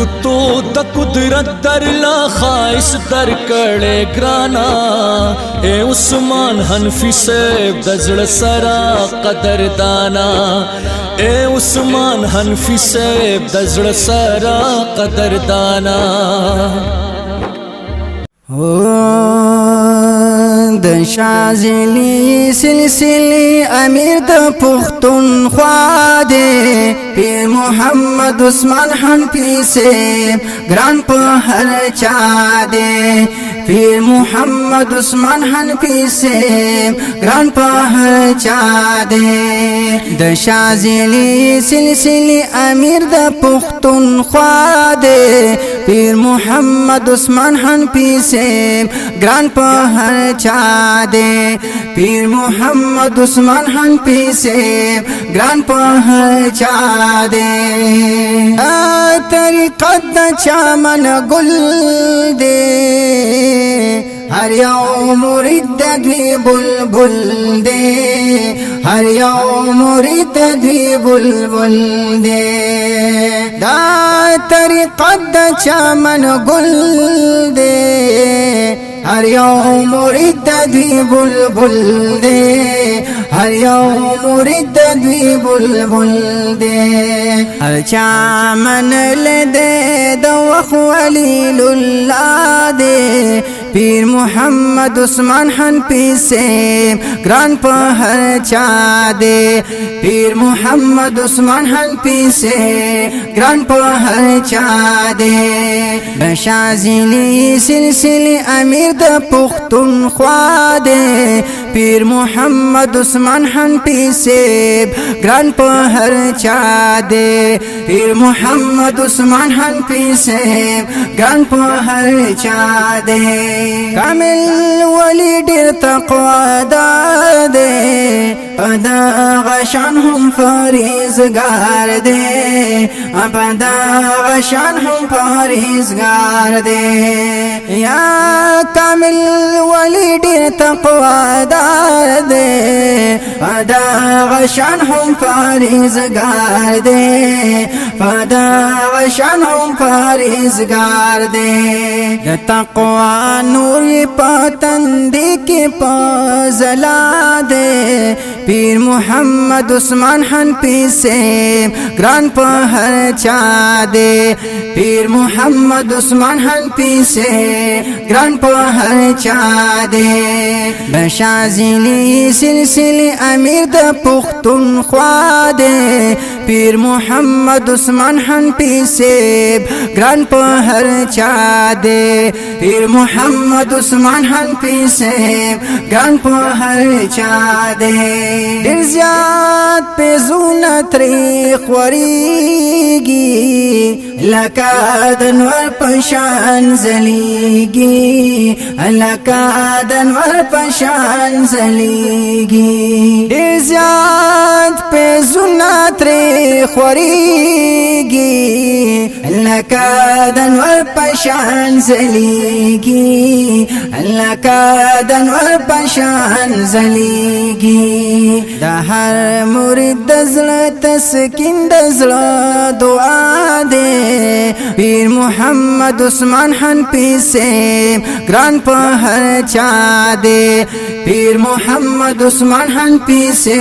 گتو د قدرت در لا خائص در کړه ګرانا اے عثمان حنفی صاحب د زړه سرا قدردانا اے عثمان حنفی صاحب د زړه سرا قدردانا د شازلی سلسله امیر د پښتونخوا دی پیر محمد عثمان حنفی سے ګران په هر چا دی پیر محمد عثمان حنفی سے ګران په هر چا دی د شازلی سلسله امیر د پښتونخوا دی پیر محمد عثمان حنفی سے ګران په هر چا دے پیر محمد عثمان حنفی سے ګران په هر چا دے طریقت د چمن گل دے ہر یو مرید د دوی بلبل دے ہر یو مرید د دوی بلبل دے دا طریقت د چمن گل دے ہر یو مرید د دوی بلبل دے ہر یو مرید د دوی بلبل دے ہر چمن لدے د وخ ولیل الله دے پیر محمد عثمان حنفی سے ګران په هر چا دے پیر محمد عثمان حنفی سے ګران په هر چا دے بشازلی سلسله امیر د پښتونخوا دے پیر محمد عثمان حنفی سے ګران په هر چا دے پیر محمد عثمان حنفی سے ګران په هر چا دے کامل ولی ډیر تقوا دے ادا غشان هم فریزگار دے ادا غشان هم فریزگار دے یا کامل ولی ډیر تقوا دے ادا غشان هم فریزگار دے ادا غشان هم فریزگار دے تقوا نور پتندی کی پازلا دے پیر محمد عثمان حنفی سے ګران په هر چا دے پیر محمد عثمان حنفی سے ګران په هر چا دے بشازلی سلسله امیر د پښتونخوا دے پیر محمد عثمان حنفی سے ګران په هر چا دے پیر محمد عثمان حنفی سے ګران په هر چا دے ډیر زیات په زونه تری خوريږي لکه د نور پشان زلیږي لکه د نور پشان زلیږي ډیر زیات په زونه تری خوريږي لکه د نور پشان زلیږي لکه د نور پشان زلیږي د هر مرید د زړه تسکین د زړه دعا دے پیر محمد عثمان حنفی سے ګران په هر چا دے پیر محمد عثمان حنفی سے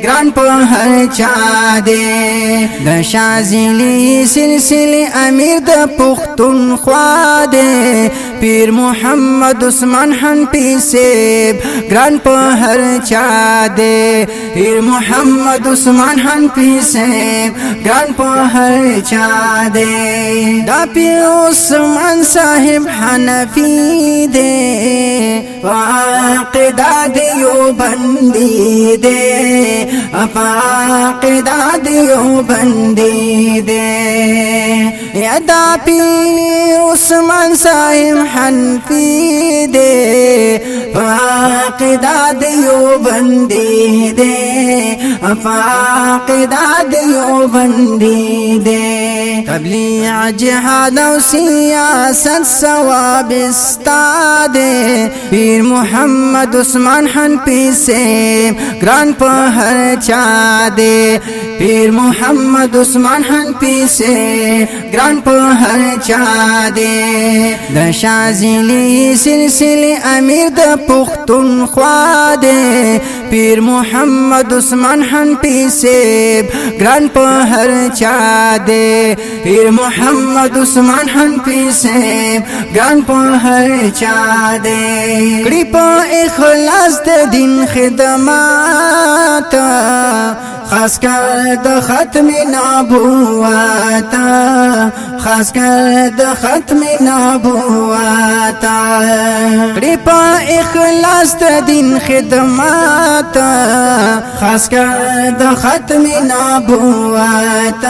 ګران په هر چا دے د شازلی سلسله امیر د پښتونخوا دے پیر محمد عثمان حنفی سے ګران په هر چا دے پیر محمد عثمان حنفی سے ګران په هر چا دے دا پیر عثمان صاحب حنفی دے عقیدہ دیوبندی دے عقیدہ دیوبندی دے یا دا پیر عثمان صاحب حنفی دے عقیدہ دیوبندی دے عقیدہ دیوبندی دے تبلیغ جہاد و سیاست ثواب استاد پیر محمد عثمان حنفی سے ګران په هر چا دے پیر محمد عثمان حنفی سے گران په هر چا دے د شازلی سلسله امیر د پختونخوا دے پیر محمد عثمان حنفی سے گران په هر چا دے پیر محمد عثمان حنفی سے گران په هر چا دے کړي په اخلاص د دین خدمات خاص کر د ختم نبوت خاص کر د ختم نبوت کړي په اخلاص د دین خدمات خاص کر د ختم نبوت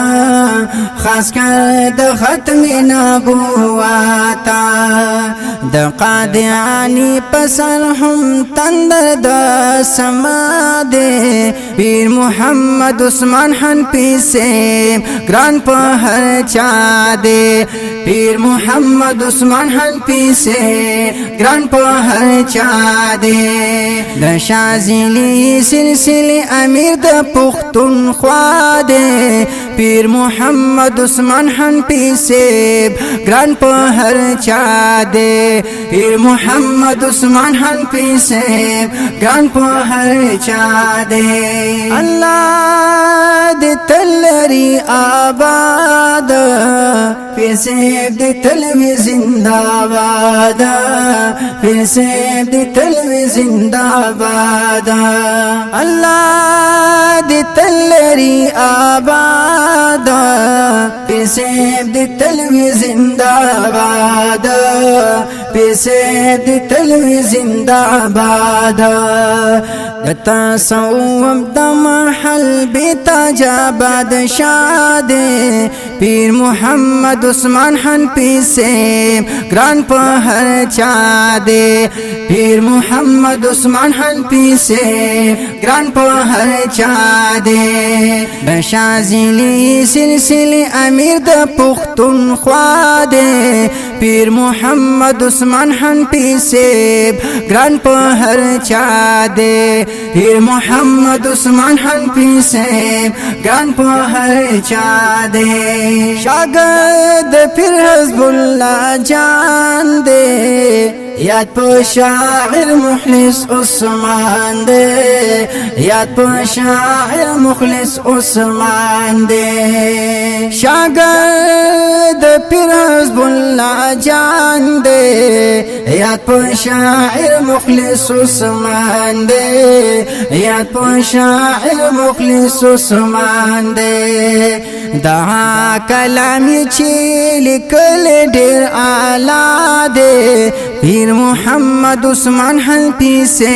خاص کر د ختم نبوت د قادیانی پسر هم تندر د سما دے پیر محمد عثمان حنفی سے گران په هر چا دے پیر محمد عثمان حنفی سے گران په هر چا دے د شازلی سلسله امیر د پختونخوا دے پیر محمد عثمان حنفی سے گران په هر چا دے پیر محمد عثمان حنفی سے گران په هر چا دے اللہ دے تلری آباد پھر سے دے تلوی زندہ باد پھر سے دے تلوی زندہ باد اللہ دے تلری آباد پھر سے دے تلوی زندہ باد پھر سے دے تلوی زندہ باد دتا صوب د محل بیتا جا بادشاہ دے پیر محمد عثمان حنفی سے گران په هر چا دے پیر محمد عثمان حنفی سے گران په هر چا دے د شازلی سلسله امیر د پختونخوا دے پیر محمد عثمان حنفی سے گران په هر چا دے پیر محمد عثمان حنفی سے گران په هر چا دے شاگرد پیر حزب اللہ جان دے یاد په شاعر مخلص عثمان دے یاد په شاعر مخلص عثمان دے شاگرد پیر حزب اللہ جان دے یاد په شاعر مخلص عثمان دے یاد په شاعر مخلص عثمان دے دا کلام چې لیکل ډیر اعلی دے پیر محمد عثمان حنفی سے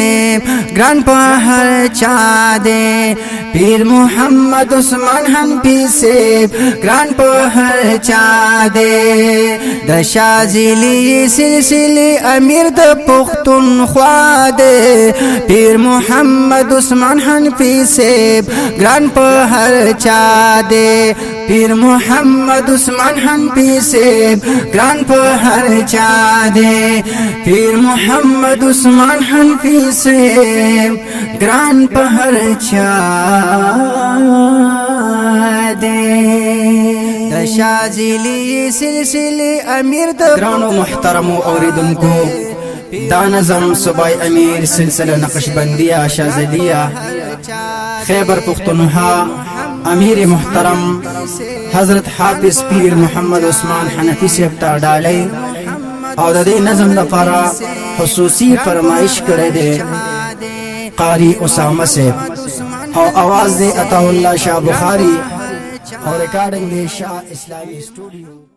گران په هر چا دے پیر محمد عثمان حنفی سے گران په هر چا دے د شازلی سلسله امیر د پختونخوا دے پیر محمد عثمان حنفی سے گران په هر چا دے پیر محمد عثمان حنفی سے گران په هر چا دے پیر محمد عثمان حنفی سے گران په هر چا دے د شازلی سلسله امیر د گرانو محترمو اوریدونکو دا نظم صوبای امیر سلسله نقشبندیه شازلیه خیبر پختونخوا امیر محترم حضرت حافظ پیر محمد عثمان حنفی سے ډالۍ او د دې نظم لپاره خصوصي فرمایش کړی دی قاری اسامه سے او आवाज دے عطا الله شاه بخاری اور ریکارڈنگ دے شاہ اسلامی اسٹوڈیو